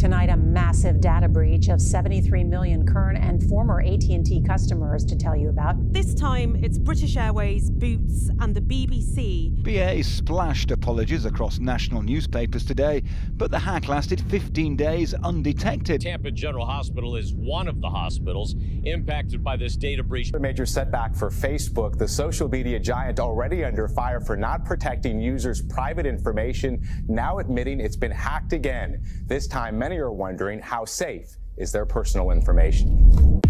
Tonight, a massive data breach of 73 million current and former AT&T customers to tell you about. This time, it's British Airways, Boots and the BBC. BA splashed apologies across national newspapers today, but the hack lasted 15 days undetected. Tampa General Hospital is one of the hospitals impacted by this data breach. A major setback for Facebook, the social media giant already under fire for not protecting users' private information, now admitting it's been hacked again. This time, many are wondering how safe is their personal information.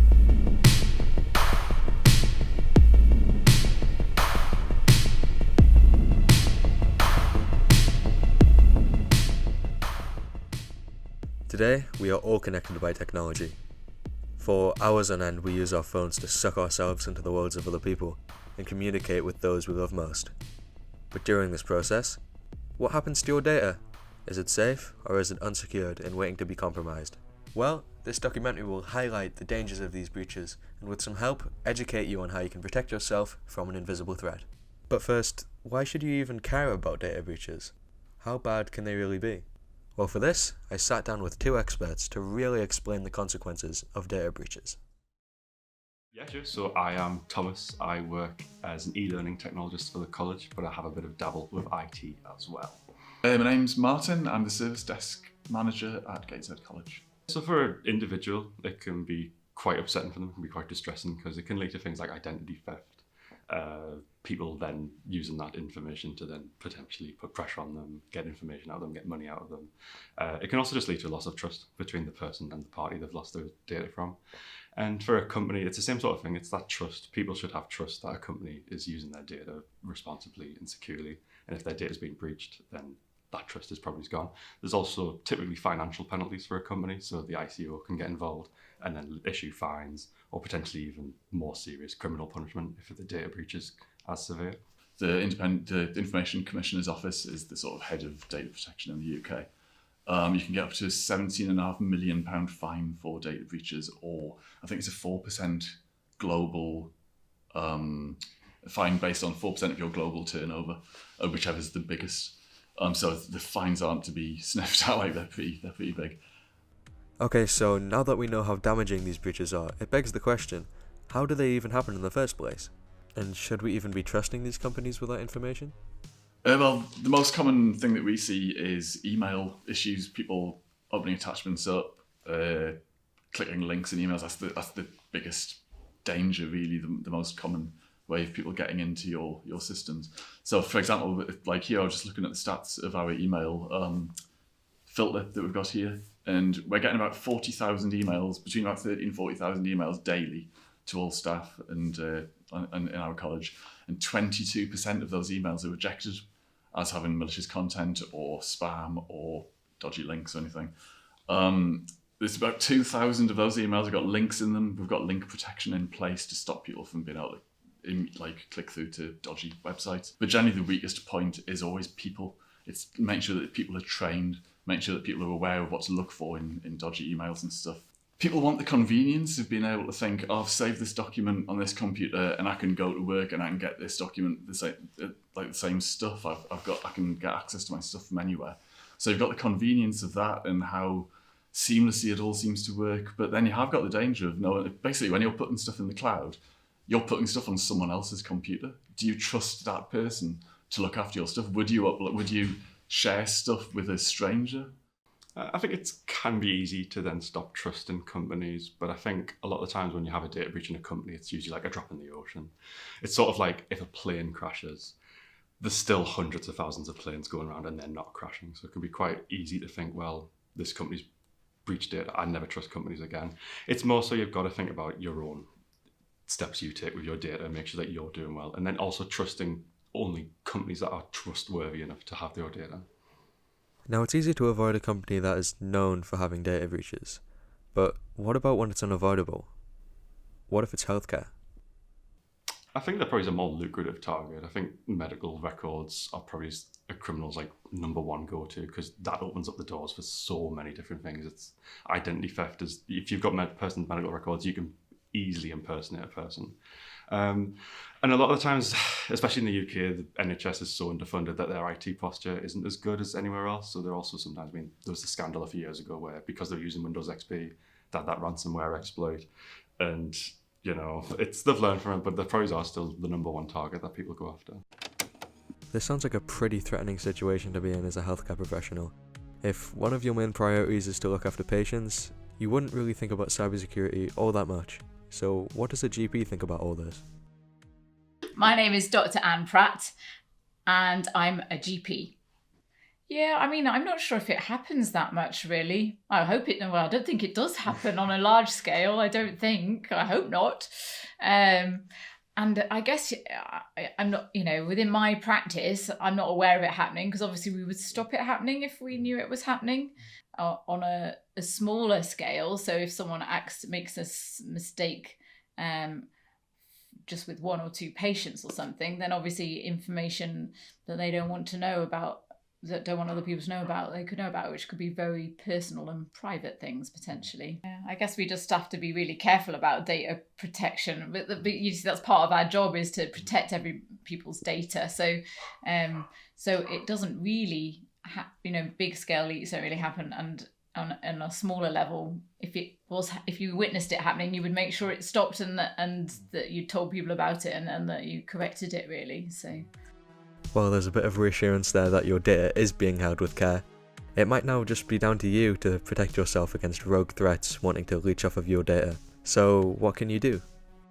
Today, we are all connected by technology. For hours on end, we use our phones to suck ourselves into the worlds of other people and communicate with those we love most. But during this process, what happens to your data? Is it safe, or is it unsecured and waiting to be compromised? Well, this documentary will highlight the dangers of these breaches and with some help, educate you on how you can protect yourself from an invisible threat. But first, why should you even care about data breaches? How bad can they really be? Well, for this, I sat down with two experts to really explain the consequences of data breaches. Yeah, sure. So I am Thomas. I work as an e-learning technologist for the college, but I have a bit of dabble with IT as well. My name's Martin. I'm the service desk manager at Gateshead College. So for an individual, it can be quite upsetting for them. It can be quite distressing because it can lead to things like identity theft. People then using that information to then potentially put pressure on them, get information out of them, get money out of them. It can also just lead to a loss of trust between the person and the party they've lost their data from. And for a company, it's the same sort of thing. It's that trust. People should have trust that a company is using their data responsibly and securely. And if their data is being breached, then that trust is probably gone. There's also typically financial penalties for a company, so the ICO can get involved and then issue fines or potentially even more serious criminal punishment if the data breach is as severe. The Information Commissioner's Office is the sort of head of data protection in the UK. You can get up to a £17.5 million fine for data breaches, or I think it's a 4% global fine based on 4% of your global turnover, whichever's the biggest. So the fines aren't to be sniffed at, like they're pretty big. Okay, so now that we know how damaging these breaches are, it begs the question, how do they even happen in the first place? And should we even be trusting these companies with that information? Well, the most common thing that we see is email issues, people opening attachments up, clicking links in emails. That's the biggest danger, really, the most common way of people getting into your systems. So, for example, like here, I was just looking at the stats of our email filter that we've got here, and we're getting about 40,000 emails, between about 30 and 40,000 emails daily to all staff and in our college, and 22% of those emails are rejected as having malicious content or spam or dodgy links or anything. There's about 2,000 of those emails have got links in them. We've got link protection in place to stop people from being able to click through to dodgy websites. But generally the weakest point is always people. It's make sure that people are trained, make sure that people are aware of what to look for in dodgy emails and stuff. People want the convenience of being able to think, oh, I've saved this document on this computer and I can go to work and I can get this document, the same stuff. I can get access to my stuff from anywhere. So you've got the convenience of that and how seamlessly it all seems to work. But then you have got the danger of knowing, basically when you're putting stuff in the cloud, you're putting stuff on someone else's computer. Do you trust that person to look after your stuff? Would you share stuff with a stranger? I think it can be easy to then stop trusting companies, but I think a lot of the times when you have a data breach in a company, it's usually like a drop in the ocean. It's sort of like if a plane crashes, there's still hundreds of thousands of planes going around and they're not crashing. So it can be quite easy to think, well, this company's breached data, I never trust companies again. It's more so you've got to think about your own steps you take with your data and make sure that you're doing well. And then also trusting only companies that are trustworthy enough to have your data. Now, it's easy to avoid a company that is known for having data breaches, but what about when it's unavoidable? What if it's healthcare? I think they're probably a more lucrative target. I think medical records are probably a criminal's #1 go-to because that opens up the doors for so many different things. It's identity theft. If you've got person's medical records, you can easily impersonate a person. And a lot of the times, especially in the UK, the NHS is so underfunded that their IT posture isn't as good as anywhere else. So they're also sometimes, there was a scandal a few years ago where, because they're using Windows XP, that ransomware exploit. And, they've learned from it, but the pros are still the #1 target that people go after. This sounds like a pretty threatening situation to be in as a healthcare professional. If one of your main priorities is to look after patients, you wouldn't really think about cybersecurity all that much. So what does a GP think about all this? My name is Dr. Anne Pratt, and I'm a GP. Yeah, I mean, I'm not sure if it happens that much, really. I hope it, well, I don't think it does happen on a large scale, I don't think. I hope not. And I guess I'm not, within my practice, I'm not aware of it happening, because obviously we would stop it happening if we knew it was happening on a smaller scale. So if someone makes a mistake, just with 1 or 2 patients or something, then obviously information that they don't want to know about, that don't want other people to know about, they could know about, which could be very personal and private things potentially. Yeah, I guess we just have to be really careful about data protection. But you see, that's part of our job, is to protect people's data. So, so it doesn't really, big scale leaks don't really happen, and on a smaller level, if you witnessed it happening, you would make sure it stopped and that you told people about it and that you corrected it, really. So, well, there's a bit of reassurance there that your data is being held with care. It might now just be down to you to protect yourself against rogue threats wanting to leech off of your data. So what can you do?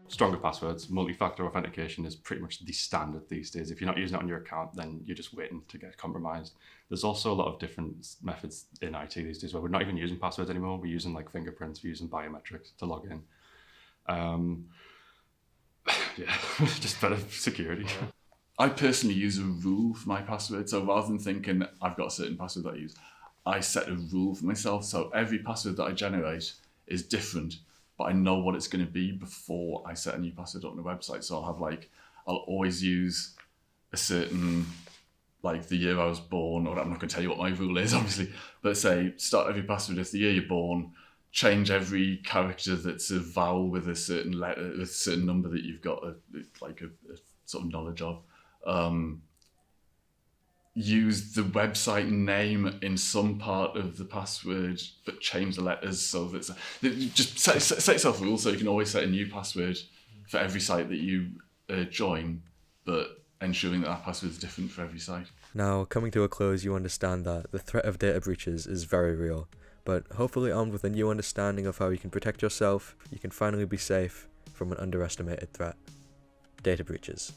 Stronger passwords, multi-factor authentication is pretty much the standard these days. If you're not using it on your account, then you're just waiting to get compromised. There's also a lot of different methods in IT these days where we're not even using passwords anymore. We're using like fingerprints, we're using biometrics to log in. Just better security. I personally use a rule for my password. So rather than thinking I've got a certain password that I use, I set a rule for myself. So every password that I generate is different, but I know what it's going to be before I set a new password on the website. So I'll always use a certain, like the year I was born, or I'm not going to tell you what my rule is, obviously, but say start every password with the year you're born, change every character that's a vowel with a certain letter, with a certain number that you've got a sort of knowledge of. Use the website name in some part of the password, but change the letters so that just set yourself rules so you can always set a new password for every site that you join, but ensuring that password is different for every site. Now, coming to a close, you understand that the threat of data breaches is very real, but hopefully armed with a new understanding of how you can protect yourself, you can finally be safe from an underestimated threat. Data breaches.